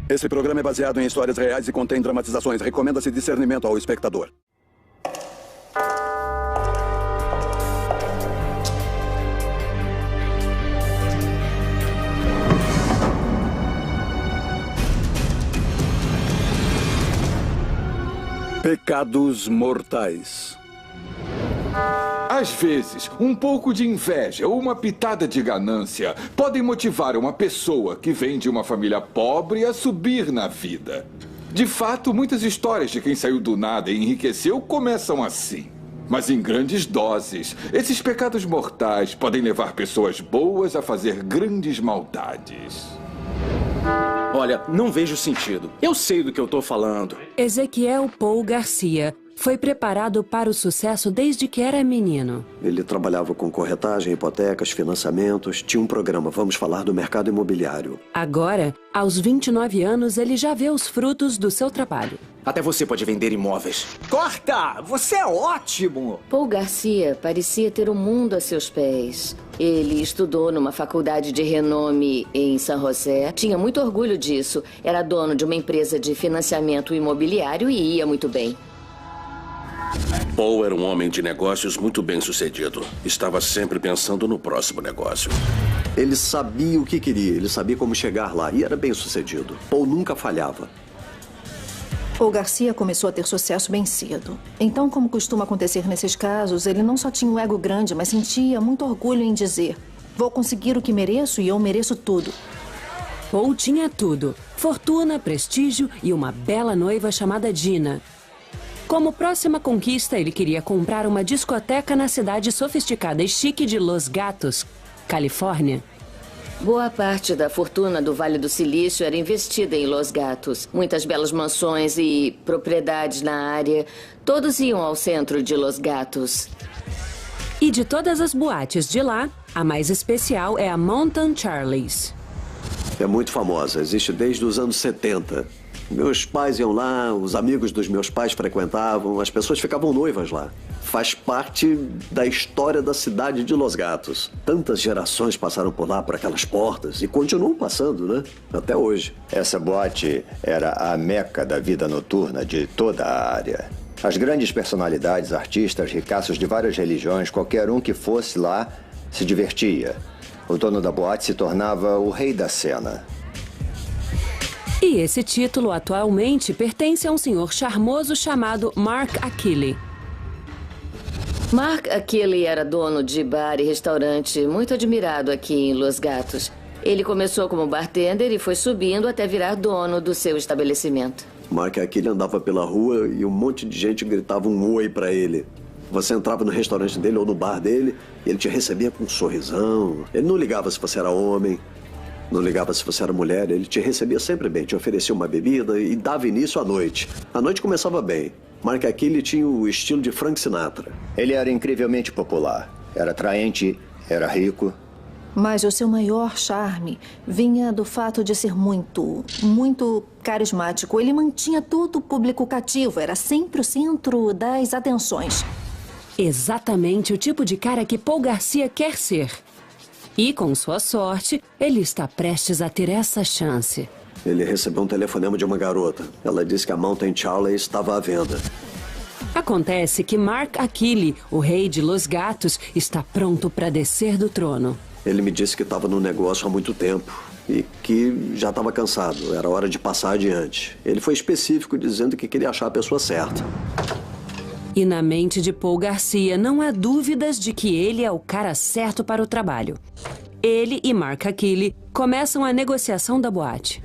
Esse programa é baseado em histórias reais e contém dramatizações. Recomenda-se discernimento ao espectador. Pecados mortais. Às vezes, um pouco de inveja ou uma pitada de ganância podem motivar uma pessoa que vem de uma família pobre a subir na vida. De fato, muitas histórias de quem saiu do nada e enriqueceu começam assim. Mas em grandes doses, esses pecados mortais podem levar pessoas boas a fazer grandes maldades. Olha, não vejo sentido. Eu sei do que eu tô falando. Ezequiel Paul Garcia foi preparado para o sucesso desde que era menino. Ele trabalhava com corretagem, hipotecas, financiamentos. Tinha um programa, vamos falar do mercado imobiliário. Agora, aos 29 anos, ele já vê os frutos do seu trabalho. Até você pode vender imóveis. Corta! Você é ótimo! Paul Garcia parecia ter o mundo a seus pés. Ele estudou numa faculdade de renome em San José. Tinha muito orgulho disso. Era dono de uma empresa de financiamento imobiliário e ia muito bem. Paul era um homem de negócios muito bem-sucedido. Estava sempre pensando no próximo negócio. Ele sabia o que queria, ele sabia como chegar lá e era bem-sucedido. Paul nunca falhava. Paul Garcia começou a ter sucesso bem cedo. Então, como costuma acontecer nesses casos, ele não só tinha um ego grande, mas sentia muito orgulho em dizer: vou conseguir o que mereço e eu mereço tudo. Paul tinha tudo: fortuna, prestígio e uma bela noiva chamada Dina. Como próxima conquista, ele queria comprar uma discoteca na cidade sofisticada e chique de Los Gatos, Califórnia. Boa parte da fortuna do Vale do Silício era investida em Los Gatos. Muitas belas mansões e propriedades na área. Todos iam ao centro de Los Gatos. E de todas as boates de lá, a mais especial é a Mountain Charlie's. É muito famosa, existe desde os anos 70. Meus pais iam lá, os amigos dos meus pais frequentavam, as pessoas ficavam noivas lá. Faz parte da história da cidade de Los Gatos. Tantas gerações passaram por lá, por aquelas portas, e continuam passando, né? Até hoje. Essa boate era a meca da vida noturna de toda a área. As grandes personalidades, artistas, ricaços de várias religiões, qualquer um que fosse lá se divertia. O dono da boate se tornava o rei da cena. E esse título atualmente pertence a um senhor charmoso chamado Mark Achille. Mark Achille era dono de bar e restaurante muito admirado aqui em Los Gatos. Ele começou como bartender e foi subindo até virar dono do seu estabelecimento. Mark Achille andava pela rua e um monte de gente gritava um oi pra ele. Você entrava no restaurante dele ou no bar dele e ele te recebia com um sorrisão. Ele não ligava se você era homem, não ligava se você era mulher, ele te recebia sempre bem, te oferecia uma bebida e dava início à noite. A noite começava bem. Mark Achille tinha o estilo de Frank Sinatra. Ele era incrivelmente popular. Era atraente, era rico. Mas o seu maior charme vinha do fato de ser muito carismático. Ele mantinha todo o público cativo, era sempre o centro das atenções. Exatamente o tipo de cara que Paul Garcia quer ser. E, com sua sorte, ele está prestes a ter essa chance. Ele recebeu um telefonema de uma garota. Ela disse que a Mountain Charlie estava à venda. Acontece que Mark Achille, o rei de Los Gatos, está pronto para descer do trono. Ele me disse que estava no negócio há muito tempo e que já estava cansado. Era hora de passar adiante. Ele foi específico dizendo que queria achar a pessoa certa. E na mente de Paul Garcia não há dúvidas de que ele é o cara certo para o trabalho. Ele e Mark Achille começam a negociação da boate.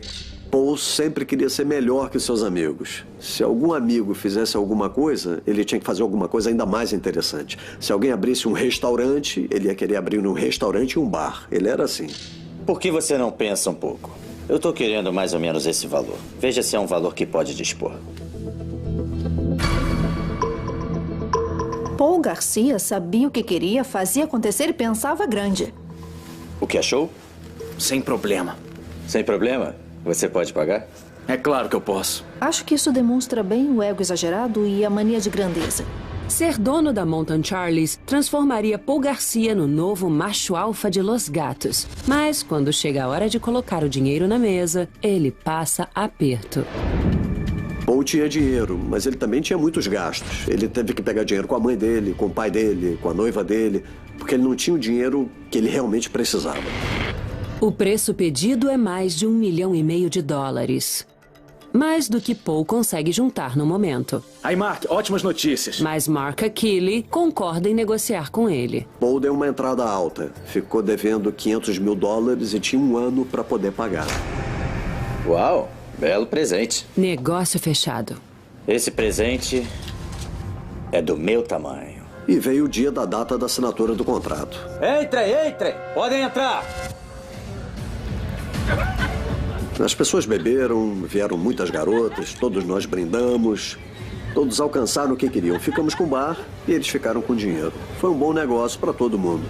Paul sempre queria ser melhor que seus amigos. Se algum amigo fizesse alguma coisa, ele tinha que fazer alguma coisa ainda mais interessante. Se alguém abrisse um restaurante, ele ia querer abrir um restaurante e um bar. Ele era assim. Por que você não pensa um pouco? Eu tô querendo mais ou menos esse valor. Veja se é um valor que pode dispor. Paul Garcia sabia o que queria, fazia acontecer e pensava grande. O que achou? Sem problema. Sem problema? Você pode pagar? É claro que eu posso. Acho que isso demonstra bem o ego exagerado e a mania de grandeza. Ser dono da Mountain Charlies transformaria Paul Garcia no novo macho alfa de Los Gatos. Mas quando chega a hora de colocar o dinheiro na mesa, ele passa aperto. Paul tinha dinheiro, mas ele também tinha muitos gastos. Ele teve que pegar dinheiro com a mãe dele, com o pai dele, com a noiva dele, porque ele não tinha o dinheiro que ele realmente precisava. O preço pedido é mais de $1,5 milhão. Mais do que Paul consegue juntar no momento. Aí, Mark, ótimas notícias. Mas Mark Achille concorda em negociar com ele. Paul deu uma entrada alta. Ficou devendo $500 mil e tinha um ano para poder pagar. Uau, belo presente. Negócio fechado. Esse presente é do meu tamanho. E veio o dia da data da assinatura do contrato. Entrem! Podem entrar! As pessoas beberam, vieram muitas garotas, todos nós brindamos. Todos alcançaram o que queriam. Ficamos com o bar e eles ficaram com dinheiro. Foi um bom negócio para todo mundo.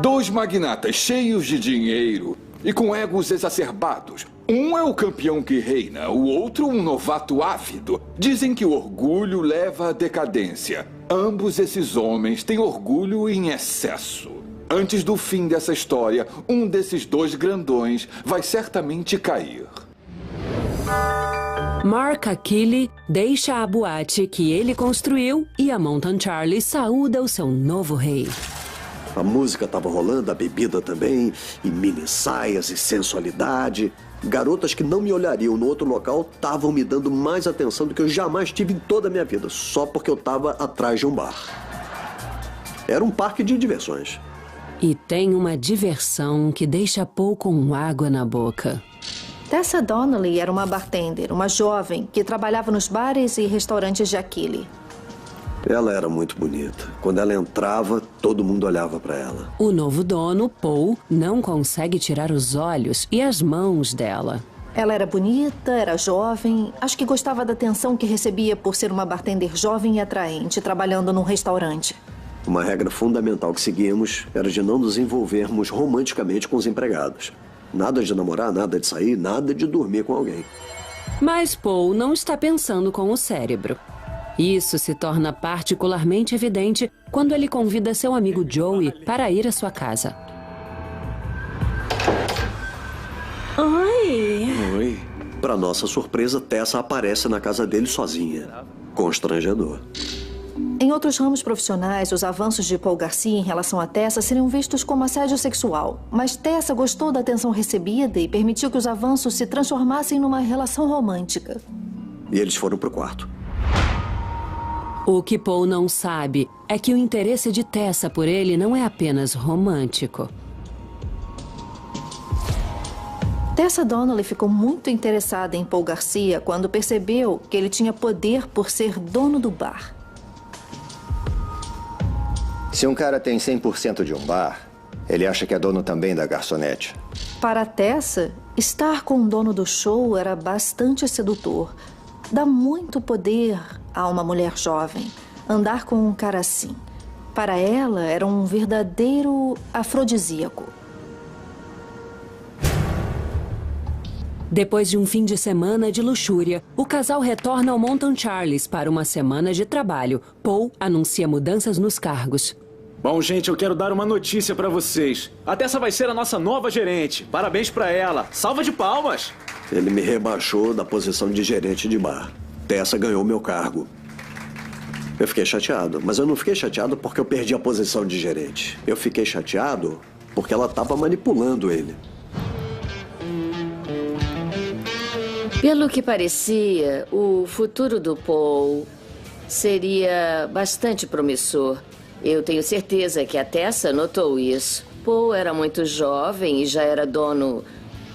2 magnatas cheios de dinheiro e com egos exacerbados. Um é o campeão que reina, o outro um novato ávido. Dizem que o orgulho leva à decadência. Ambos esses homens têm orgulho em excesso. Antes do fim dessa história, um desses 2 grandões vai certamente cair. Mark Achille deixa a boate que ele construiu e a Mountain Charlie saúda o seu novo rei. A música estava rolando, a bebida também, e mini saias e sensualidade. Garotas que não me olhariam no outro local estavam me dando mais atenção do que eu jamais tive em toda a minha vida, só porque eu estava atrás de um bar. Era um parque de diversões. E tem uma diversão que deixa Paul com água na boca. Tessa Donnelly era uma bartender, uma jovem que trabalhava nos bares e restaurantes de Achille. Ela era muito bonita. Quando ela entrava, todo mundo olhava para ela. O novo dono, Paul, não consegue tirar os olhos e as mãos dela. Ela era bonita, era jovem. Acho que gostava da atenção que recebia por ser uma bartender jovem e atraente, trabalhando num restaurante. Uma regra fundamental que seguimos era de não nos envolvermos romanticamente com os empregados. Nada de namorar, nada de sair, nada de dormir com alguém. Mas Paul não está pensando com o cérebro. Isso se torna particularmente evidente quando ele convida seu amigo Joey para ir à sua casa. Oi! Para nossa surpresa, Tessa aparece na casa dele sozinha. Constrangedor. Em outros ramos profissionais, os avanços de Paul Garcia em relação a Tessa seriam vistos como assédio sexual. Mas Tessa gostou da atenção recebida e permitiu que os avanços se transformassem numa relação romântica. E eles foram pro quarto. O que Paul não sabe é que o interesse de Tessa por ele não é apenas romântico. Tessa Donnelly ficou muito interessada em Paul Garcia quando percebeu que ele tinha poder por ser dono do bar. Se um cara tem 100% de um bar, ele acha que é dono também da garçonete. Para Tessa, estar com o dono do show era bastante sedutor. Dá muito poder a uma mulher jovem andar com um cara assim. Para ela, era um verdadeiro afrodisíaco. Depois de um fim de semana de luxúria, o casal retorna ao Mountain Charlies para uma semana de trabalho. Paul anuncia mudanças nos cargos. Bom, gente, eu quero dar uma notícia pra vocês. A Tessa vai ser a nossa nova gerente. Parabéns pra ela. Salva de palmas. Ele me rebaixou da posição de gerente de bar. Tessa ganhou meu cargo. Eu fiquei chateado, mas eu não fiquei chateado porque eu perdi a posição de gerente. Eu fiquei chateado porque ela estava manipulando ele. Pelo que parecia, o futuro do Paul seria bastante promissor. Eu tenho certeza que a Tessa notou isso. Paul era muito jovem e já era dono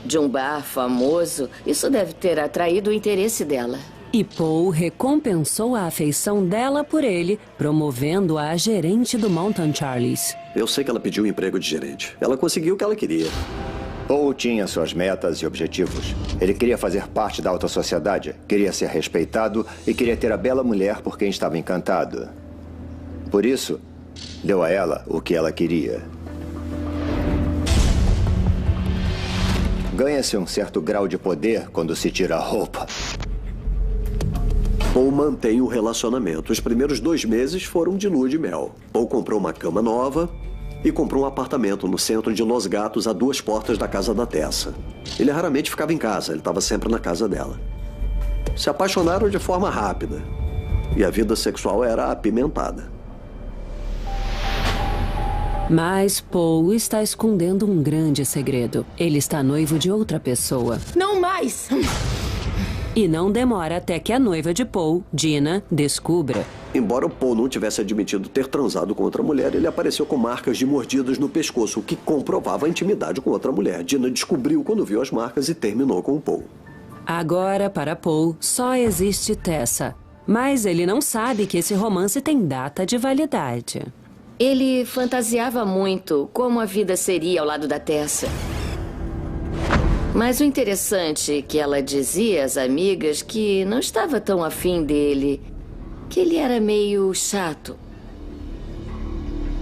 de um bar famoso. Isso deve ter atraído o interesse dela. E Paul recompensou a afeição dela por ele, promovendo-a a gerente do Mountain Charlies. Eu sei que ela pediu um emprego de gerente. Ela conseguiu o que ela queria. Paul tinha suas metas e objetivos. Ele queria fazer parte da alta sociedade, queria ser respeitado e queria ter a bela mulher por quem estava encantado. Por isso, deu a ela o que ela queria. Ganha-se um certo grau de poder quando se tira a roupa. Paul mantém o relacionamento. Os primeiros 2 meses foram de lua de mel. Paul comprou uma cama nova e comprou um apartamento no centro de Los Gatos, a 2 portas da casa da Tessa. Ele raramente ficava em casa, ele estava sempre na casa dela. Se apaixonaram de forma rápida e a vida sexual era apimentada. Mas Paul está escondendo um grande segredo. Ele está noivo de outra pessoa. Não mais! E não demora até que a noiva de Paul, Dina, descubra. Embora o Paul não tivesse admitido ter transado com outra mulher, ele apareceu com marcas de mordidas no pescoço, o que comprovava a intimidade com outra mulher. Dina descobriu quando viu as marcas e terminou com o Paul. Agora, para Paul, só existe Tessa. Mas ele não sabe que esse romance tem data de validade. Ele fantasiava muito como a vida seria ao lado da Tessa. Mas o interessante é que ela dizia às amigas que não estava tão afim dele, que ele era meio chato.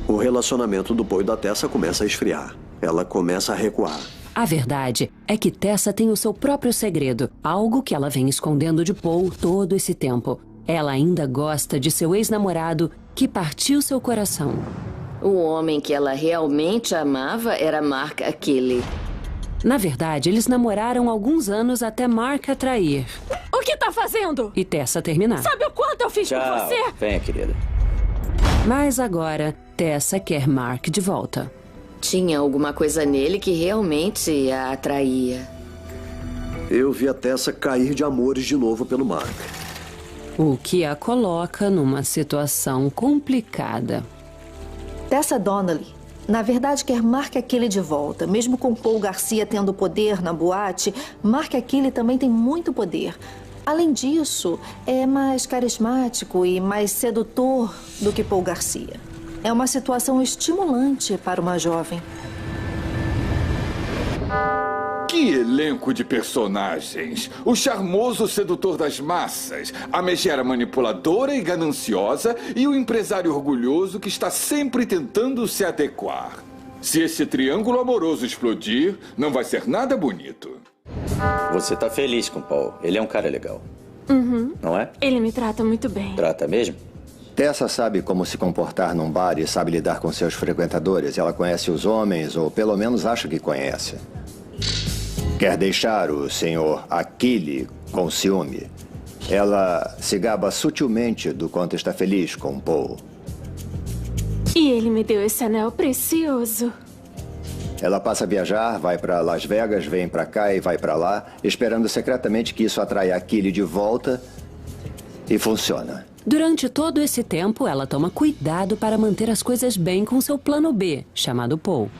O relacionamento do Paul e da Tessa começa a esfriar. Ela começa a recuar. A verdade é que Tessa tem o seu próprio segredo, algo que ela vem escondendo de Paul todo esse tempo. Ela ainda gosta de seu ex-namorado, que partiu seu coração. O homem que ela realmente amava era Mark Achille. Na verdade, eles namoraram alguns anos até Mark atrair. O que tá fazendo? E Tessa terminar. Sabe o quanto eu fiz por você? Venha, querida. Mas agora, Tessa quer Mark de volta. Tinha alguma coisa nele que realmente a atraía. Eu vi a Tessa cair de amores de novo pelo Mark. O que a coloca numa situação complicada. Tessa Donnelly, na verdade, quer Mark Achille de volta. Mesmo com Paul Garcia tendo poder na boate, Mark Achille também tem muito poder. Além disso, é mais carismático e mais sedutor do que Paul Garcia. É uma situação estimulante para uma jovem. Que elenco de personagens! O charmoso sedutor das massas, a megera manipuladora e gananciosa e o empresário orgulhoso que está sempre tentando se adequar. Se esse triângulo amoroso explodir, não vai ser nada bonito. Você tá feliz com o Paul. Ele é um cara legal. Uhum. Não é? Ele me trata muito bem. Trata mesmo? Tessa sabe como se comportar num bar e sabe lidar com seus frequentadores. Ela conhece os homens, ou pelo menos acha que conhece. Quer deixar o senhor Achille com ciúme. Ela se gaba sutilmente do quanto está feliz com Paul. E ele me deu esse anel precioso. Ela passa a viajar, vai para Las Vegas, vem para cá e vai para lá, esperando secretamente que isso atraia Achille de volta, e funciona. Durante todo esse tempo, ela toma cuidado para manter as coisas bem com seu plano B, chamado Paul.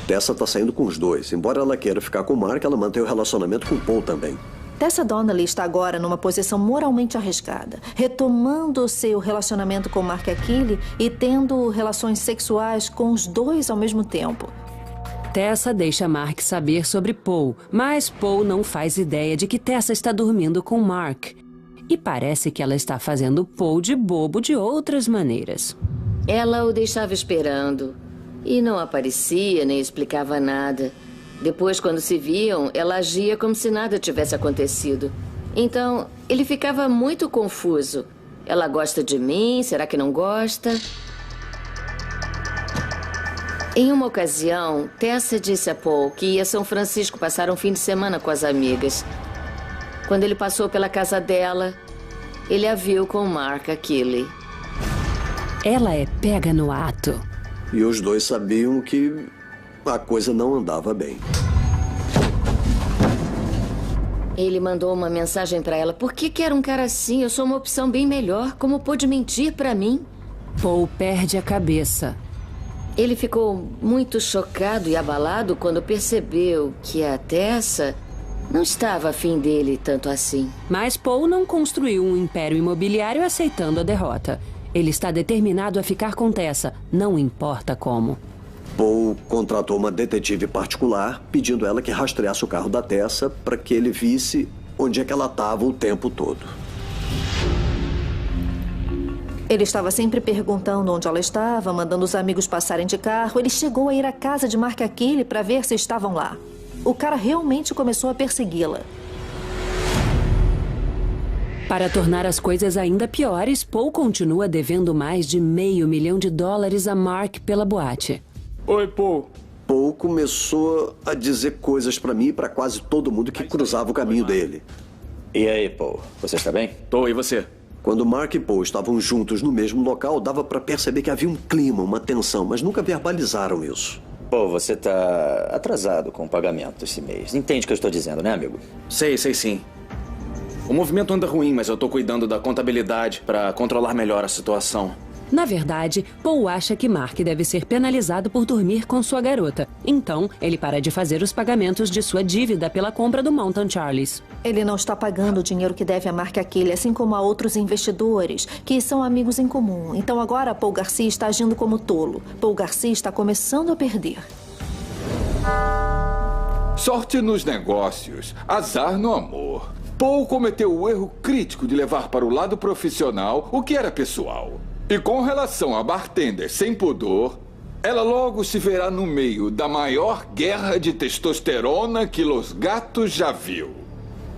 Tessa está saindo com os dois. Embora ela queira ficar com o Mark, ela mantém o relacionamento com o Paul também. Tessa Donnelly está agora numa posição moralmente arriscada, retomando seu relacionamento com Mark Achille e tendo relações sexuais com os dois ao mesmo tempo. Tessa deixa Mark saber sobre Paul, mas Paul não faz ideia de que Tessa está dormindo com Mark. E parece que ela está fazendo Paul de bobo de outras maneiras. Ela o deixava esperando e não aparecia nem explicava nada. Depois, quando se viam, ela agia como se nada tivesse acontecido. Então, ele ficava muito confuso. Ela gosta de mim? Será que não gosta? Em uma ocasião, Tessa disse a Paul que ia a São Francisco passar um fim de semana com as amigas. Quando ele passou pela casa dela, ele a viu com Mark Achille. Ela é pega no ato. E os dois sabiam que a coisa não andava bem. Ele mandou uma mensagem pra ela. Por que quer um cara assim? Eu sou uma opção bem melhor. Como pôde mentir pra mim? Paul perde a cabeça. Ele ficou muito chocado e abalado quando percebeu que a Tessa não estava afim dele tanto assim. Mas Paul não construiu um império imobiliário aceitando a derrota. Ele está determinado a ficar com Tessa, não importa como. Paul contratou uma detetive particular, pedindo ela que rastreasse o carro da Tessa para que ele visse onde é que ela estava o tempo todo. Ele estava sempre perguntando onde ela estava, mandando os amigos passarem de carro. Ele chegou a ir à casa de Mark Achille para ver se estavam lá. O cara realmente começou a persegui-la. Para tornar as coisas ainda piores, Paul continua devendo mais de $500 mil a Mark pela boate. Oi, Paul. Paul começou a dizer coisas pra mim e pra quase todo mundo que cruzava o caminho dele. E aí, Paul? Você está bem? Tô, e você? Quando Mark e Paul estavam juntos no mesmo local, dava pra perceber que havia um clima, uma tensão, mas nunca verbalizaram isso. Paul, você está atrasado com o pagamento esse mês. Entende o que eu estou dizendo, né, amigo? Sei sim. O movimento anda ruim, mas eu tô cuidando da contabilidade pra controlar melhor a situação. Na verdade, Paul acha que Mark deve ser penalizado por dormir com sua garota. Então, ele para de fazer os pagamentos de sua dívida pela compra do Mountain Charles. Ele não está pagando o dinheiro que deve a Mark Achille, assim como a outros investidores, que são amigos em comum. Então agora Paul Garcia está agindo como tolo. Paul Garcia está começando a perder. Sorte nos negócios, azar no amor. Paul cometeu o erro crítico de levar para o lado profissional o que era pessoal. E com relação a bartender sem pudor, ela logo se verá no meio da maior guerra de testosterona que Los Gatos já viu.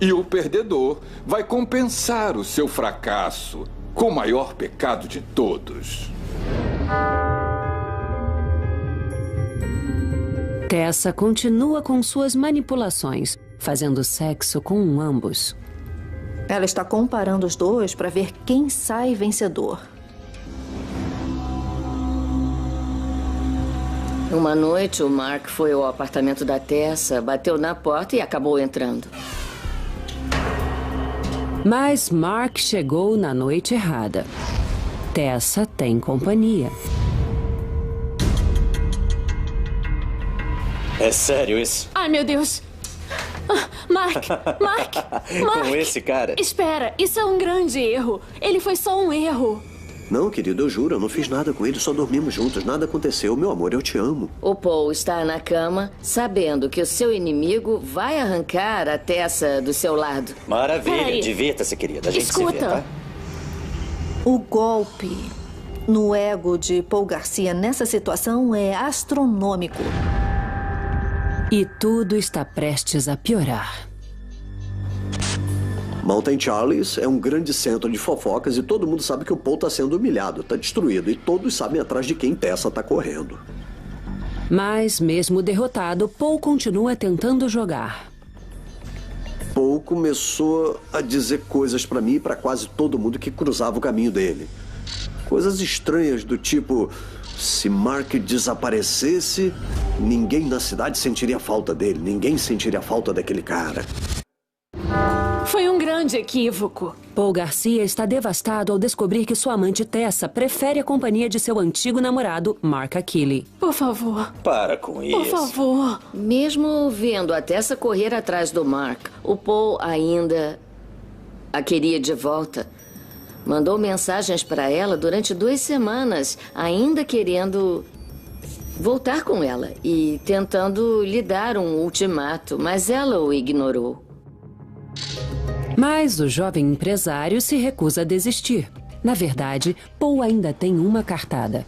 E o perdedor vai compensar o seu fracasso com o maior pecado de todos. Tessa continua com suas manipulações, fazendo sexo com ambos. Ela está comparando os dois para ver quem sai vencedor. Uma noite, o Mark foi ao apartamento da Tessa, bateu na porta e acabou entrando. Mas Mark chegou na noite errada. Tessa tem companhia. É sério isso? Ai, meu Deus. Mark! Com esse cara? Espera, isso é um grande erro. Ele foi só um erro. Não, querido, eu juro, eu não fiz nada com ele, só dormimos juntos, nada aconteceu. Meu amor, eu te amo. O Paul está na cama, sabendo que o seu inimigo vai arrancar a Tessa do seu lado. Maravilha, divirta-se, querida. A gente se vê, tá? O golpe no ego de Paul Garcia nessa situação é astronômico. E tudo está prestes a piorar. Mountain Charles é um grande centro de fofocas e todo mundo sabe que o Paul está sendo humilhado, está destruído. E todos sabem atrás de quem Tessa está correndo. Mas, mesmo derrotado, Paul continua tentando jogar. Paul começou a dizer coisas para mim e para quase todo mundo que cruzava o caminho dele. Coisas estranhas do tipo... Se Mark desaparecesse, ninguém na cidade sentiria falta dele. Ninguém sentiria falta daquele cara. Foi um grande equívoco. Paul Garcia está devastado ao descobrir que sua amante Tessa prefere a companhia de seu antigo namorado, Mark Achille. Por favor. Para com isso. Por favor. Mesmo vendo a Tessa correr atrás do Mark, o Paul ainda a queria de volta. Mandou mensagens para ela durante 2 semanas, ainda querendo voltar com ela e tentando lhe dar um ultimato, mas ela o ignorou. Mas o jovem empresário se recusa a desistir. Na verdade, Paul ainda tem uma cartada.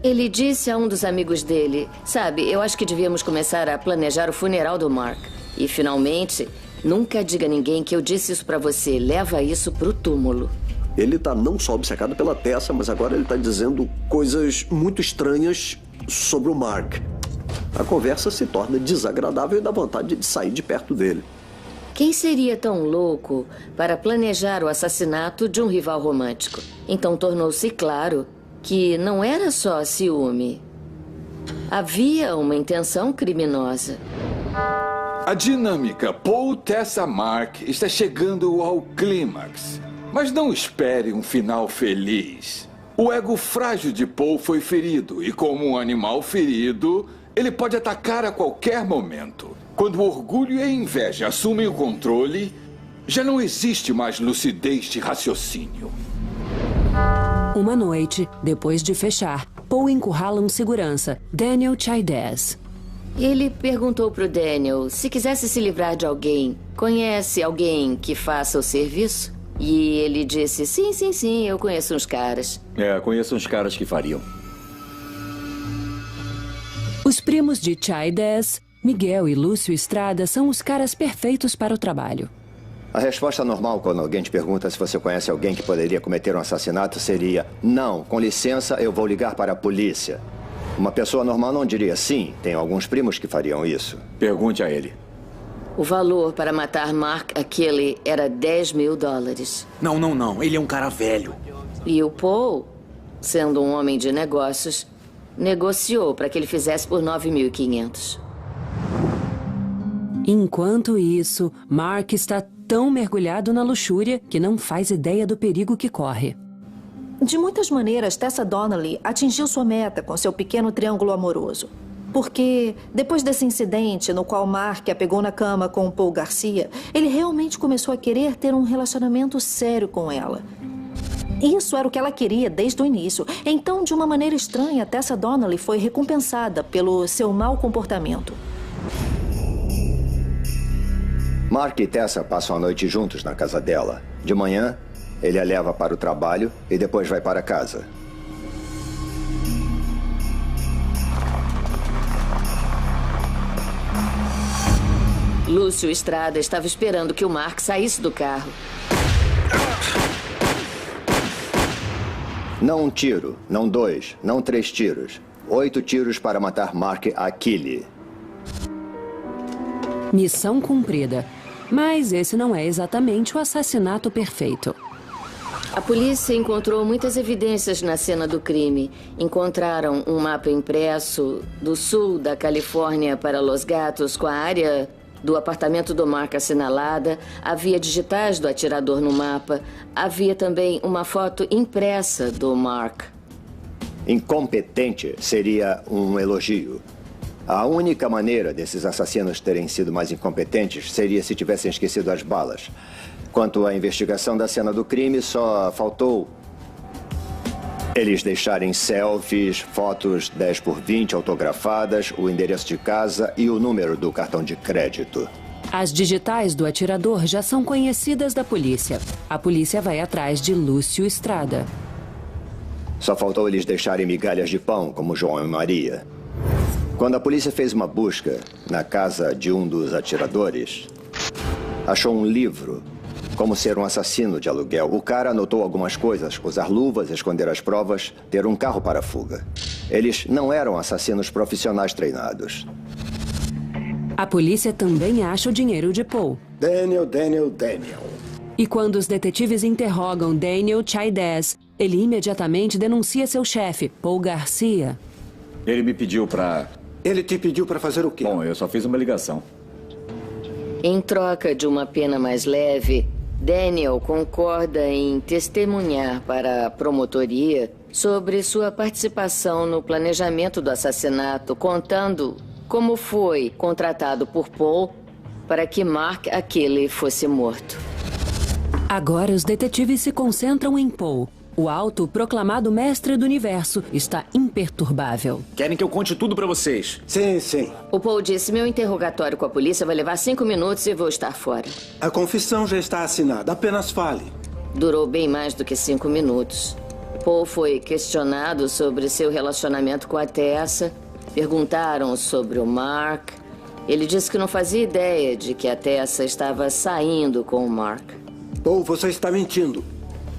Ele disse a um dos amigos dele, sabe, eu acho que devíamos começar a planejar o funeral do Mark. E, finalmente, nunca diga a ninguém que eu disse isso para você. Leva isso pro túmulo. Ele tá não só obcecado pela Tessa, mas agora ele tá dizendo coisas muito estranhas sobre o Mark. A conversa se torna desagradável e dá vontade de sair de perto dele. Quem seria tão louco para planejar o assassinato de um rival romântico? Então tornou-se claro que não era só ciúme. Havia uma intenção criminosa. A dinâmica Paul, Tessa, Mark está chegando ao clímax. Mas não espere um final feliz. O ego frágil de Paul foi ferido e, como um animal ferido, ele pode atacar a qualquer momento. Quando o orgulho e a inveja assumem o controle, já não existe mais lucidez de raciocínio. Uma noite, depois de fechar, Paul encurrala um segurança, Daniel Chaidez. Ele perguntou pro Daniel se quisesse se livrar de alguém. Conhece alguém que faça o serviço? E ele disse, sim, eu conheço uns caras. Conheço uns caras que fariam. Os primos de Chaidez, Miguel e Lúcio Estrada, são os caras perfeitos para o trabalho. A resposta normal quando alguém te pergunta se você conhece alguém que poderia cometer um assassinato seria: não, com licença, eu vou ligar para a polícia. Uma pessoa normal não diria sim. Tem alguns primos que fariam isso. Pergunte a ele. O valor para matar Mark Achille era $10.000. Não. Ele é um cara velho. E o Paul, sendo um homem de negócios, negociou para que ele fizesse por $9.500. Enquanto isso, Mark está tão mergulhado na luxúria que não faz ideia do perigo que corre. De muitas maneiras, Tessa Donnelly atingiu sua meta com seu pequeno triângulo amoroso. Porque, depois desse incidente no qual Mark a pegou na cama com o Paul Garcia, ele realmente começou a querer ter um relacionamento sério com ela. Isso era o que ela queria desde o início. Então, de uma maneira estranha, Tessa Donnelly foi recompensada pelo seu mau comportamento. Mark e Tessa passam a noite juntos na casa dela. De manhã, ele a leva para o trabalho e depois vai para casa. Lúcio Estrada estava esperando que o Mark saísse do carro. Não um tiro, não 2, não 3 tiros. 8 tiros para matar Mark Achille. Missão cumprida. Mas esse não é exatamente o assassinato perfeito. A polícia encontrou muitas evidências na cena do crime. Encontraram um mapa impresso do sul da Califórnia para Los Gatos com a área do apartamento do Mark assinalada. Havia digitais do atirador no mapa. Havia também uma foto impressa do Mark. Incompetente seria um elogio. A única maneira desses assassinos terem sido mais incompetentes seria se tivessem esquecido as balas. Quanto à investigação da cena do crime, só faltou eles deixarem selfies, fotos 10x20 autografadas, o endereço de casa e o número do cartão de crédito. As digitais do atirador já são conhecidas da polícia. A polícia vai atrás de Lúcio Estrada. Só faltou eles deixarem migalhas de pão, como João e Maria. Quando a polícia fez uma busca na casa de um dos atiradores, achou um livro, Como Ser um Assassino de Aluguel. O cara anotou algumas coisas: usar luvas, esconder as provas, ter um carro para a fuga. Eles não eram assassinos profissionais treinados. A polícia também acha o dinheiro de Paul. Daniel. E quando os detetives interrogam Daniel Chaidez, ele imediatamente denuncia seu chefe, Paul Garcia. Ele me pediu pra... Ele te pediu para fazer o quê? Bom, eu só fiz uma ligação. Em troca de uma pena mais leve, Daniel concorda em testemunhar para a promotoria sobre sua participação no planejamento do assassinato, contando como foi contratado por Paul para que Mark Achille fosse morto. Agora os detetives se concentram em Paul. O autoproclamado mestre do universo está imperturbável. Querem que eu conte tudo pra vocês? Sim. O Paul disse: meu interrogatório com a polícia vai levar 5 minutos e vou estar fora. A confissão já está assinada, apenas fale. Durou bem mais do que 5 minutos. Paul foi questionado sobre seu relacionamento com a Tessa. Perguntaram sobre o Mark. Ele disse que não fazia ideia de que a Tessa estava saindo com o Mark. Paul, você está mentindo.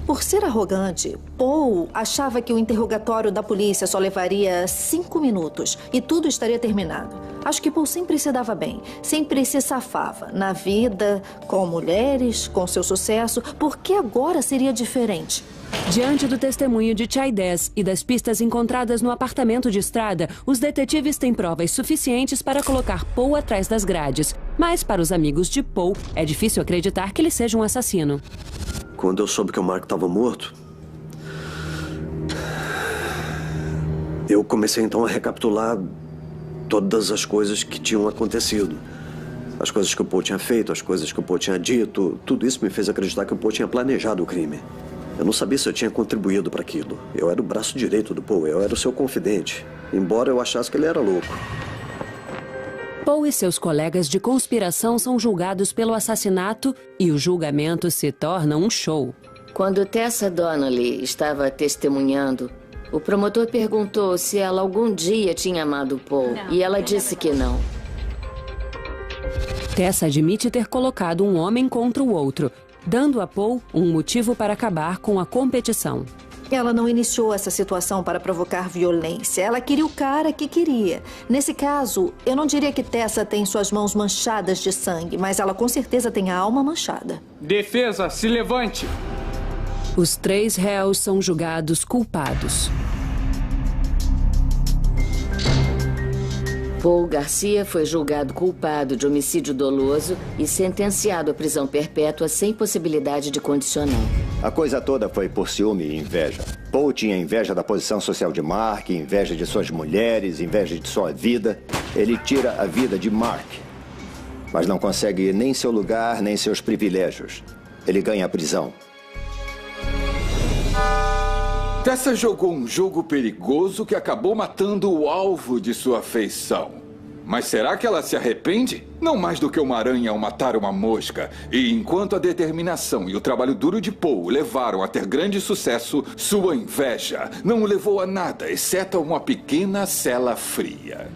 Por ser arrogante, Paul achava que o interrogatório da polícia só levaria 5 minutos e tudo estaria terminado. Acho que Paul sempre se dava bem, sempre se safava na vida, com mulheres, com seu sucesso. Por que agora seria diferente? Diante do testemunho de Chaidez e das pistas encontradas no apartamento de Estrada, os detetives têm provas suficientes para colocar Paul atrás das grades. Mas para os amigos de Paul, é difícil acreditar que ele seja um assassino. Quando eu soube que o Mark estava morto, eu comecei então a recapitular todas as coisas que tinham acontecido. As coisas que o Paul tinha feito, as coisas que o Paul tinha dito. Tudo isso me fez acreditar que o Paul tinha planejado o crime. Eu não sabia se eu tinha contribuído para aquilo. Eu era o braço direito do Paul, eu era o seu confidente. Embora eu achasse que ele era louco. Paul e seus colegas de conspiração são julgados pelo assassinato e o julgamento se torna um show. Quando Tessa Donnelly estava testemunhando, o promotor perguntou se ela algum dia tinha amado Paul. E ela disse que não. Tessa admite ter colocado um homem contra o outro, dando a Paul um motivo para acabar com a competição. Ela não iniciou essa situação para provocar violência. Ela queria o cara que queria. Nesse caso, eu não diria que Tessa tem suas mãos manchadas de sangue, mas ela com certeza tem a alma manchada. Defesa, se levante! Os 3 réus são julgados culpados. Paul Garcia foi julgado culpado de homicídio doloso e sentenciado à prisão perpétua sem possibilidade de condicional. A coisa toda foi por ciúme e inveja. Paul tinha inveja da posição social de Mark, inveja de suas mulheres, inveja de sua vida. Ele tira a vida de Mark, mas não consegue nem seu lugar, nem seus privilégios. Ele ganha a prisão. Tessa jogou um jogo perigoso que acabou matando o alvo de sua afeição. Mas será que ela se arrepende? Não mais do que uma aranha ao matar uma mosca. E enquanto a determinação e o trabalho duro de Paul levaram a ter grande sucesso, sua inveja não o levou a nada, exceto a uma pequena cela fria.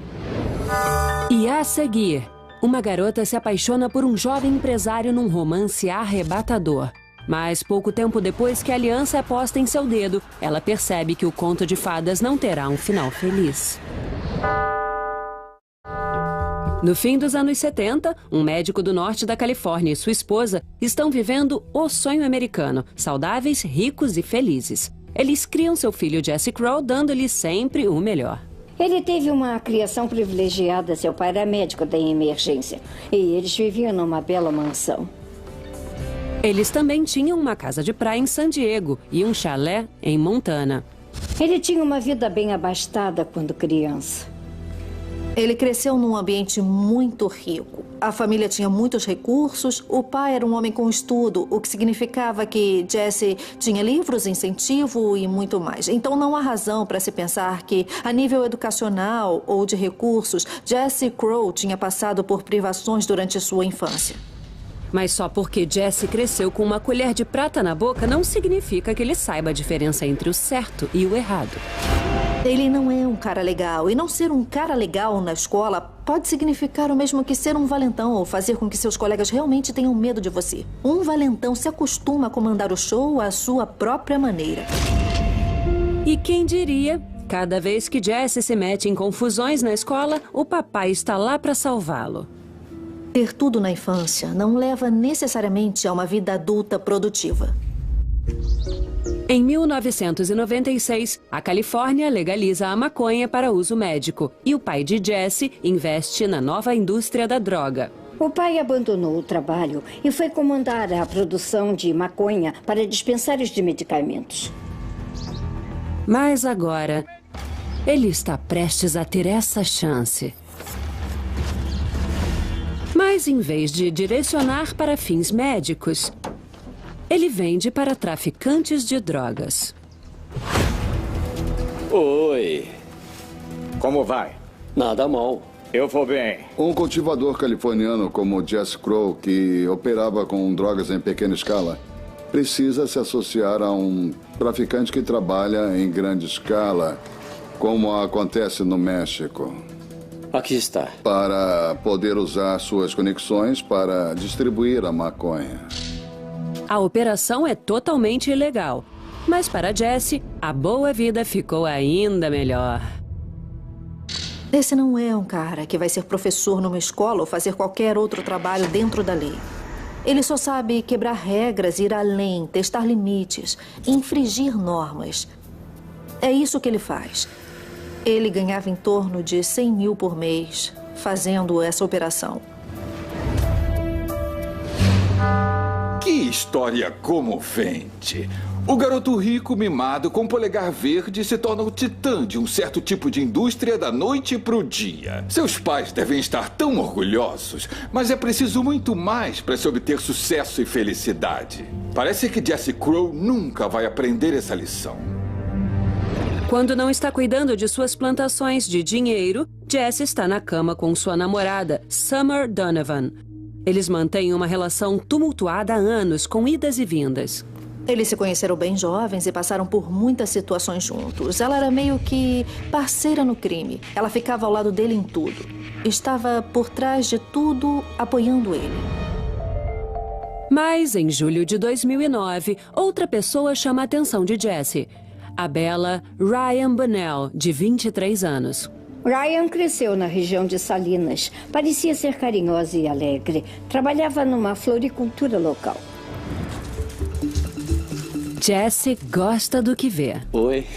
E a seguir, uma garota se apaixona por um jovem empresário num romance arrebatador. Mas pouco tempo depois que a aliança é posta em seu dedo, ela percebe que o conto de fadas não terá um final feliz. No fim dos anos 70, um médico do norte da Califórnia e sua esposa estão vivendo o sonho americano, saudáveis, ricos e felizes. Eles criam seu filho Jesse Crow, dando-lhe sempre o melhor. Ele teve uma criação privilegiada. Seu pai era médico da emergência e eles viviam numa bela mansão. Eles também tinham uma casa de praia em San Diego e um chalé em Montana. Ele tinha uma vida bem abastada quando criança. Ele cresceu num ambiente muito rico. A família tinha muitos recursos, o pai era um homem com estudo, o que significava que Jesse tinha livros, incentivo e muito mais. Então não há razão para se pensar que, a nível educacional ou de recursos, Jesse Crow tinha passado por privações durante sua infância. Mas só porque Jesse cresceu com uma colher de prata na boca não significa que ele saiba a diferença entre o certo e o errado. Ele não é um cara legal. E não ser um cara legal na escola pode significar o mesmo que ser um valentão ou fazer com que seus colegas realmente tenham medo de você. Um valentão se acostuma a comandar o show à sua própria maneira. E quem diria, cada vez que Jesse se mete em confusões na escola, o papai está lá para salvá-lo. Ter tudo na infância não leva necessariamente a uma vida adulta produtiva. Em 1996, a Califórnia legaliza a maconha para uso médico e o pai de Jesse investe na nova indústria da droga. O pai abandonou o trabalho e foi comandar a produção de maconha para dispensários de medicamentos. Mas agora, ele está prestes a ter essa chance. Mas em vez de direcionar para fins médicos, ele vende para traficantes de drogas. Oi. Como vai? Nada mal. Eu vou bem. Um cultivador californiano como Jesse Crow, que operava com drogas em pequena escala, precisa se associar a um traficante que trabalha em grande escala, como acontece no México. Aqui está. Para poder usar suas conexões para distribuir a maconha. A operação é totalmente ilegal. Mas para Jesse, a boa vida ficou ainda melhor. Esse não é um cara que vai ser professor numa escola ou fazer qualquer outro trabalho dentro da lei. Ele só sabe quebrar regras, ir além, testar limites, infringir normas. É isso que ele faz. Ele ganhava em torno de 100 mil por mês fazendo essa operação. Que história comovente! O garoto rico mimado com polegar verde se torna o titã de um certo tipo de indústria da noite pro dia. Seus pais devem estar tão orgulhosos, mas é preciso muito mais para se obter sucesso e felicidade. Parece que Jesse Crow nunca vai aprender essa lição. Quando não está cuidando de suas plantações de dinheiro, Jesse está na cama com sua namorada, Summer Donovan. Eles mantêm uma relação tumultuada há anos, com idas e vindas. Eles se conheceram bem jovens e passaram por muitas situações juntos. Ela era meio que parceira no crime. Ela ficava ao lado dele em tudo. Estava por trás de tudo, apoiando ele. Mas, em julho de 2009, outra pessoa chama a atenção de Jesse. A bela Ryan Bunnell, de 23 anos. Ryan cresceu na região de Salinas. Parecia ser carinhosa e alegre. Trabalhava numa floricultura local. Jesse gosta do que vê. Oi.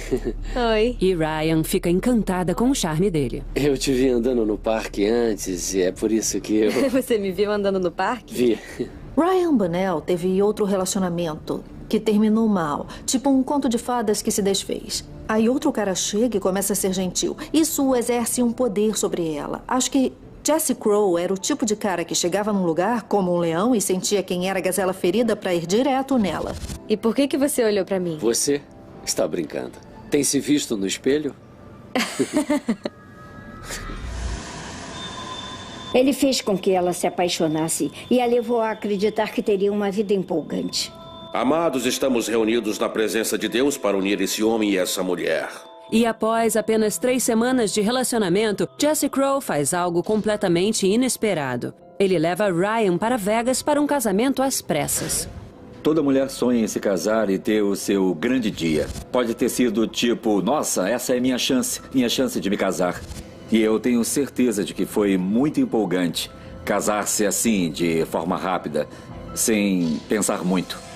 Oi. E Ryan fica encantada com o charme dele. Eu te vi andando no parque antes e é por isso que eu... Você me viu andando no parque? Vi. Ryan Bunnell teve outro relacionamento que terminou mal. Tipo um conto de fadas que se desfez. Aí outro cara chega e começa a ser gentil. Isso exerce um poder sobre ela. Acho que Jesse Crow era o tipo de cara que chegava num lugar como um leão e sentia quem era a gazela ferida pra ir direto nela. E por que você olhou pra mim? Você está brincando. Tem se visto no espelho? Ele fez com que ela se apaixonasse e a levou a acreditar que teria uma vida empolgante. Amados, estamos reunidos na presença de Deus para unir esse homem e essa mulher. E após apenas 3 semanas de relacionamento, Jesse Crow faz algo completamente inesperado. Ele leva Ryan para Vegas para um casamento às pressas. Toda mulher sonha em se casar e ter o seu grande dia. Pode ter sido tipo, nossa, essa é minha chance de me casar. E eu tenho certeza de que foi muito empolgante casar-se assim, de forma rápida, sem pensar muito.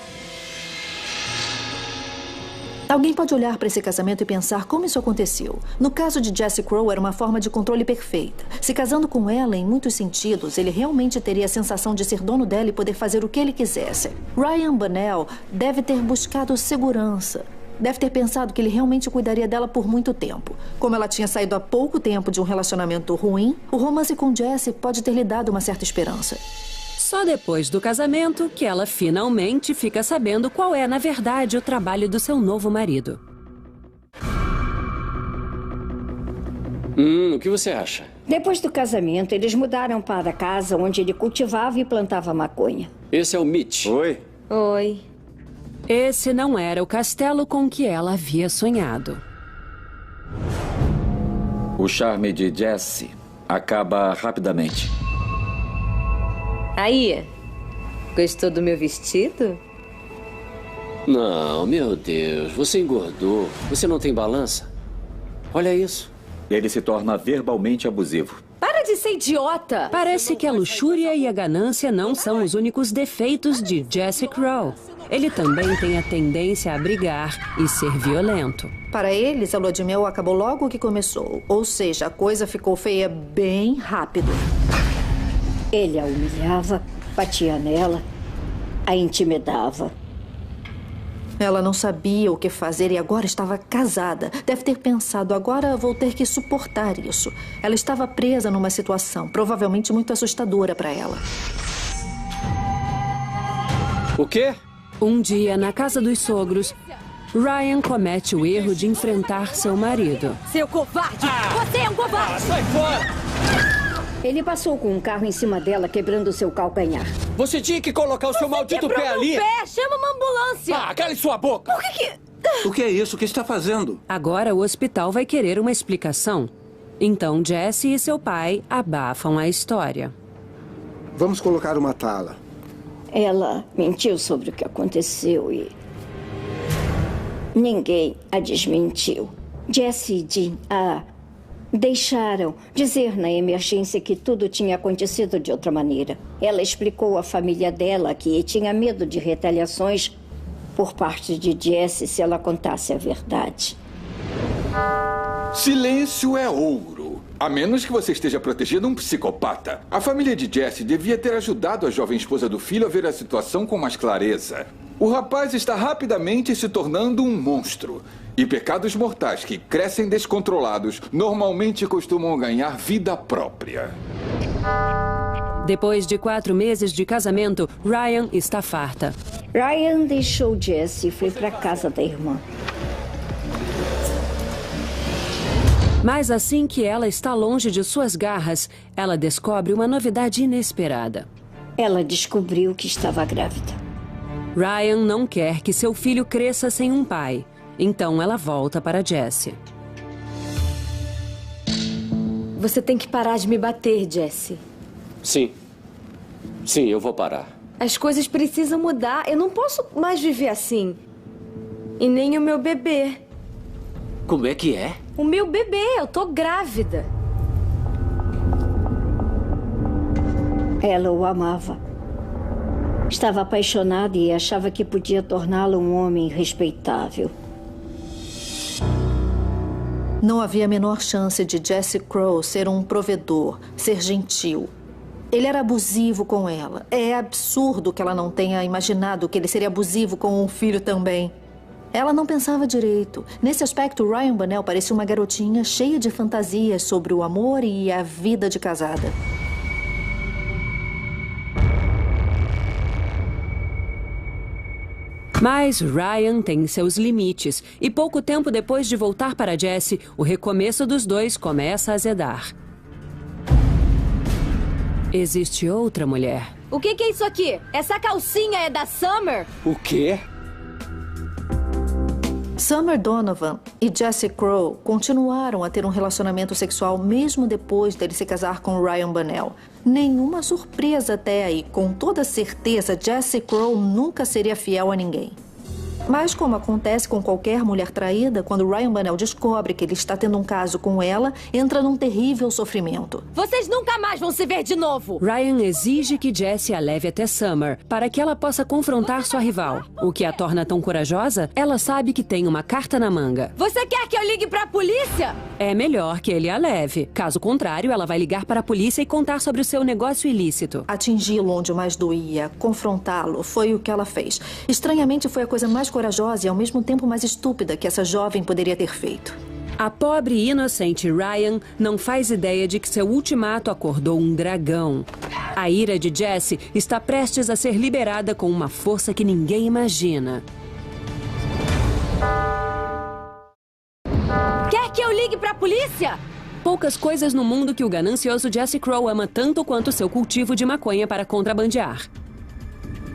Alguém pode olhar para esse casamento e pensar como isso aconteceu. No caso de Jesse Crow, era uma forma de controle perfeita. Se casando com ela, em muitos sentidos, ele realmente teria a sensação de ser dono dela e poder fazer o que ele quisesse. Ryan Bunnell deve ter buscado segurança. Deve ter pensado que ele realmente cuidaria dela por muito tempo. Como ela tinha saído há pouco tempo de um relacionamento ruim, o romance com Jesse pode ter lhe dado uma certa esperança. Só depois do casamento que ela finalmente fica sabendo qual é, na verdade, o trabalho do seu novo marido. O que você acha? Depois do casamento, eles mudaram para a casa onde ele cultivava e plantava maconha. Esse é o Mitch. Oi. Oi. Esse não era o castelo com que ela havia sonhado. O charme de Jesse acaba rapidamente. Aí, gostou do meu vestido? Não, meu Deus, você engordou. Você não tem balança? Olha isso. Ele se torna verbalmente abusivo. Para de ser idiota! Parece que a luxúria e a ganância não são os únicos defeitos de Jesse Crow. Ele também tem a tendência a brigar e ser violento. Para eles, a lua de mel acabou logo que começou. Ou seja, a coisa ficou feia bem rápido. Ele a humilhava, batia nela, a intimidava. Ela não sabia o que fazer e agora estava casada. Deve ter pensado, agora vou ter que suportar isso. Ela estava presa numa situação provavelmente muito assustadora para ela. O quê? Um dia, na casa dos sogros, Ryan comete o erro de enfrentar seu marido. Seu covarde! Você é um covarde! Sai fora! Ele passou com um carro em cima dela, quebrando seu calcanhar. Você tinha que colocar o seu maldito pé ali! Pé. Chama uma ambulância! Ah, cale sua boca! Por que... O que é isso? O que está fazendo? Agora o hospital vai querer uma explicação. Então Jesse e seu pai abafam a história. Vamos colocar uma tala. Ela mentiu sobre o que aconteceu e... ninguém a desmentiu. Jesse e Jean a deixaram dizer na emergência que tudo tinha acontecido de outra maneira. Ela explicou à família dela que tinha medo de retaliações por parte de Jesse se ela contasse a verdade. Silêncio é ouro. A menos que você esteja protegendo um psicopata. A família de Jesse devia ter ajudado a jovem esposa do filho a ver a situação com mais clareza. O rapaz está rapidamente se tornando um monstro. E pecados mortais que crescem descontrolados normalmente costumam ganhar vida própria. Depois de 4 meses de casamento, Ryan está farta. Ryan deixou Jesse e foi para a casa da irmã. Mas assim que ela está longe de suas garras, ela descobre uma novidade inesperada. Ela descobriu que estava grávida. Ryan não quer que seu filho cresça sem um pai. Então ela volta para Jesse. Você tem que parar de me bater, Jesse. Sim. Sim, eu vou parar. As coisas precisam mudar. Eu não posso mais viver assim. E nem o meu bebê. Como é que é? O meu bebê, eu tô grávida. Ela o amava. Estava apaixonada e achava que podia torná-lo um homem respeitável. Não havia a menor chance de Jesse Crow ser um provedor, ser gentil. Ele era abusivo com ela. É absurdo que ela não tenha imaginado que ele seria abusivo com um filho também. Ela não pensava direito. Nesse aspecto, Ryan Bunnell parecia uma garotinha cheia de fantasias sobre o amor e a vida de casada. Mas Ryan tem seus limites e pouco tempo depois de voltar para Jesse, o recomeço dos dois começa a azedar. Existe outra mulher. O que é isso aqui? Essa calcinha é da Summer? O quê? Summer Donovan e Jesse Crow continuaram a ter um relacionamento sexual mesmo depois dele se casar com Ryan Bunnell. Nenhuma surpresa até aí. Com toda certeza, Jesse Crow nunca seria fiel a ninguém. Mas, como acontece com qualquer mulher traída, quando Ryan Bunnell descobre que ele está tendo um caso com ela, entra num terrível sofrimento. Vocês nunca mais vão se ver de novo! Ryan exige que Jesse a leve até Summer, para que ela possa confrontar sua rival. O que a torna tão corajosa? Ela sabe que tem uma carta na manga. Você quer que eu ligue pra polícia? É melhor que ele a leve. Caso contrário, ela vai ligar para a polícia e contar sobre o seu negócio ilícito. Atingi-lo onde mais doía, confrontá-lo, foi o que ela fez. Estranhamente, foi a coisa mais corajosa e ao mesmo tempo mais estúpida que essa jovem poderia ter feito. A pobre e inocente Ryan não faz ideia de que seu ultimato acordou um dragão. A ira de Jesse está prestes a ser liberada com uma força que ninguém imagina. Quer que eu ligue pra polícia? Poucas coisas no mundo que o ganancioso Jesse Crow ama tanto quanto seu cultivo de maconha para contrabandear.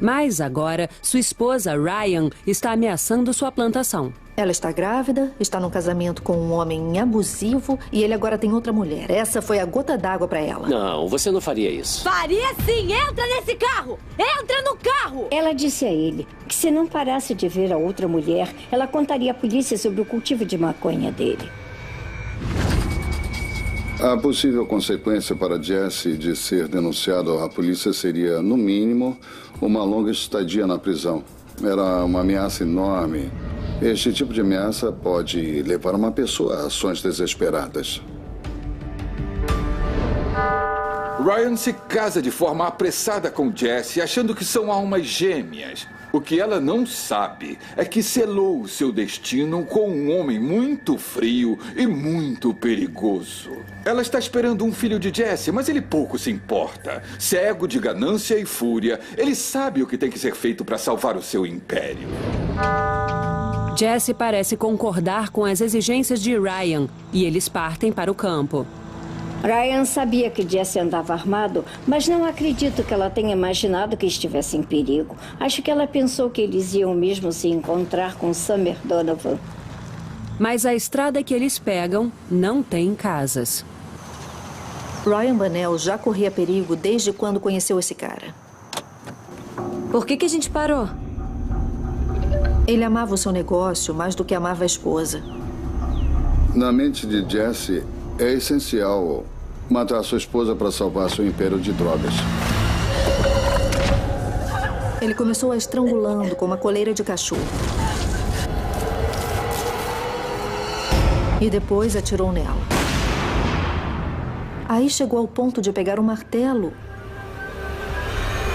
Mas agora, sua esposa, Ryan, está ameaçando sua plantação. Ela está grávida, está num casamento com um homem abusivo e ele agora tem outra mulher. Essa foi a gota d'água para ela. Não, você não faria isso. Faria sim! Entra nesse carro! Entra no carro! Ela disse a ele que se não parasse de ver a outra mulher, ela contaria à polícia sobre o cultivo de maconha dele. A possível consequência para Jesse de ser denunciado à polícia seria, no mínimo, uma longa estadia na prisão. Era uma ameaça enorme. Este tipo de ameaça pode levar uma pessoa a ações desesperadas. Ryan se casa de forma apressada com Jesse, achando que são almas gêmeas. O que ela não sabe é que selou o seu destino com um homem muito frio e muito perigoso. Ela está esperando um filho de Jesse, mas ele pouco se importa. Cego de ganância e fúria, ele sabe o que tem que ser feito para salvar o seu império. Jesse parece concordar com as exigências de Ryan e eles partem para o campo. Ryan sabia que Jesse andava armado, mas não acredito que ela tenha imaginado que estivesse em perigo. Acho que ela pensou que eles iam mesmo se encontrar com Summer Donovan. Mas a estrada que eles pegam não tem casas. Ryan Bunnell já corria perigo desde quando conheceu esse cara. Por que a gente parou? Ele amava o seu negócio mais do que amava a esposa. Na mente de Jesse, é essencial matar sua esposa para salvar seu império de drogas. Ele começou a estrangulando com uma coleira de cachorro. E depois atirou nela. Aí chegou ao ponto de pegar um martelo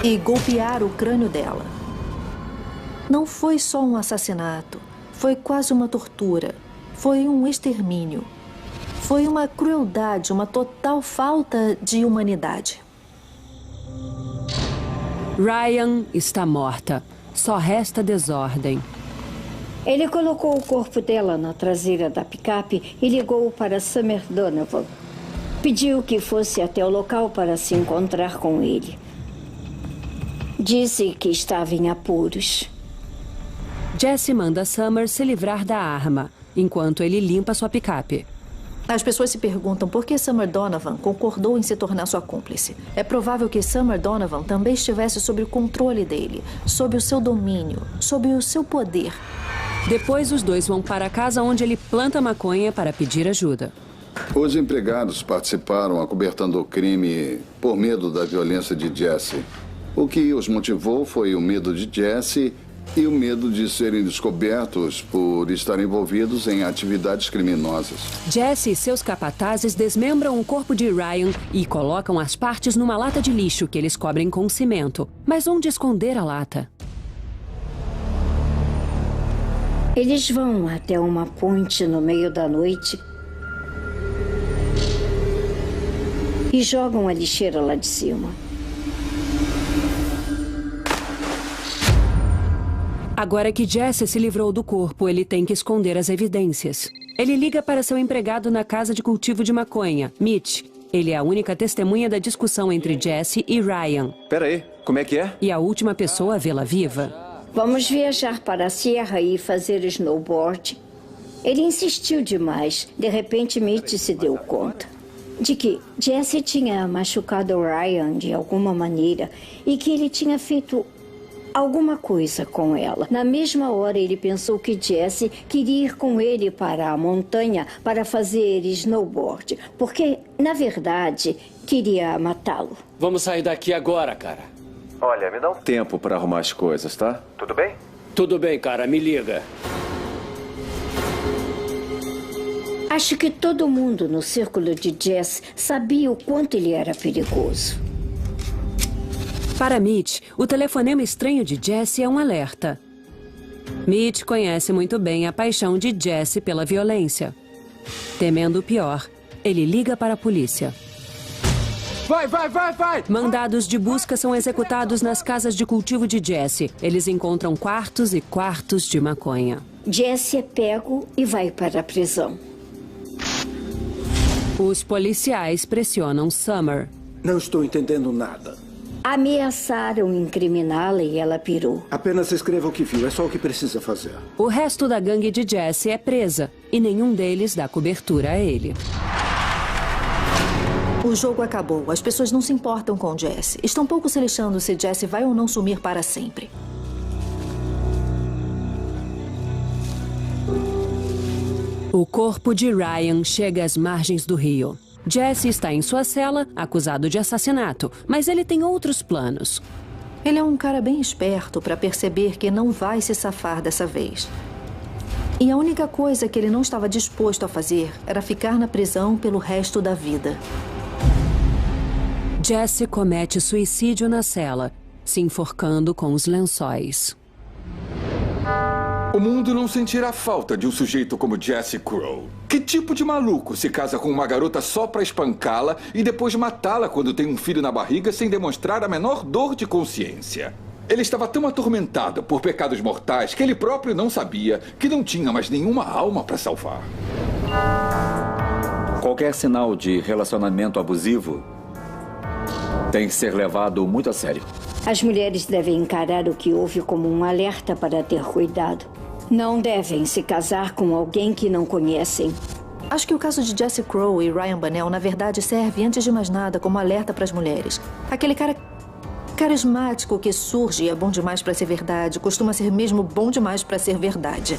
e golpear o crânio dela. Não foi só um assassinato. Foi quase uma tortura. Foi um extermínio. Foi uma crueldade, uma total falta de humanidade. Ryan está morta. Só resta desordem. Ele colocou o corpo dela na traseira da picape e ligou para Summer Donovan. Pediu que fosse até o local para se encontrar com ele. Disse que estava em apuros. Jesse manda Summer se livrar da arma, enquanto ele limpa sua picape. As pessoas se perguntam por que Summer Donovan concordou em se tornar sua cúmplice. É provável que Summer Donovan também estivesse sob o controle dele, sob o seu domínio, sob o seu poder. Depois, os dois vão para a casa onde ele planta maconha para pedir ajuda. Os empregados participaram acobertando o crime por medo da violência de Jesse. O que os motivou foi o medo de Jesse e o medo de serem descobertos por estar envolvidos em atividades criminosas. Jesse e seus capatazes desmembram o corpo de Ryan e colocam as partes numa lata de lixo que eles cobrem com cimento. Mas onde esconder a lata? Eles vão até uma ponte no meio da noite e jogam a lixeira lá de cima. Agora que Jesse se livrou do corpo, ele tem que esconder as evidências. Ele liga para seu empregado na casa de cultivo de maconha, Mitch. Ele é a única testemunha da discussão entre Jesse e Ryan. Pera aí, como é que é? E a última pessoa a vê-la viva. Vamos viajar para a Sierra e fazer snowboard. Ele insistiu demais. De repente, Mitch se deu conta de que Jesse tinha machucado Ryan de alguma maneira e que ele tinha feito alguma coisa com ela. Na mesma hora, ele pensou que Jesse queria ir com ele para a montanha para fazer snowboard, porque, na verdade, queria matá-lo. Vamos sair daqui agora, cara. Olha, me dá um tempo para arrumar as coisas, tá? Tudo bem? Tudo bem, cara. Me liga. Acho que todo mundo no círculo de Jesse sabia o quanto ele era perigoso. Para Mitch, o telefonema estranho de Jesse é um alerta. Mitch conhece muito bem a paixão de Jesse pela violência. Temendo o pior, ele liga para a polícia. Vai, vai, vai, vai! Mandados de busca são executados nas casas de cultivo de Jesse. Eles encontram quartos e quartos de maconha. Jesse é pego e vai para a prisão. Os policiais pressionam Summer. Não estou entendendo nada. Ameaçaram incriminá-la e ela pirou. Apenas escreva o que viu, é só o que precisa fazer. O resto da gangue de Jesse é presa e nenhum deles dá cobertura a ele. O jogo acabou. As pessoas não se importam com Jesse. Estão pouco se lixando se Jesse vai ou não sumir para sempre. O corpo de Ryan chega às margens do rio. Jesse está em sua cela, acusado de assassinato, mas ele tem outros planos. Ele é um cara bem esperto para perceber que não vai se safar dessa vez. E a única coisa que ele não estava disposto a fazer era ficar na prisão pelo resto da vida. Jesse comete suicídio na cela, se enforcando com os lençóis. O mundo não sentirá falta de um sujeito como Jesse Crow. Que tipo de maluco se casa com uma garota só pra espancá-la e depois matá-la quando tem um filho na barriga sem demonstrar a menor dor de consciência? Ele estava tão atormentado por pecados mortais que ele próprio não sabia que não tinha mais nenhuma alma pra salvar. Qualquer sinal de relacionamento abusivo tem que ser levado muito a sério. As mulheres devem encarar o que houve como um alerta para ter cuidado. Não devem se casar com alguém que não conhecem. Acho que o caso de Jesse Crow e Ryan Bunnell, na verdade, serve, antes de mais nada, como alerta para as mulheres. Aquele cara carismático que surge e é bom demais para ser verdade, costuma ser mesmo bom demais para ser verdade.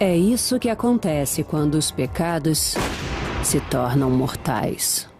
É isso que acontece quando os pecados se tornam mortais.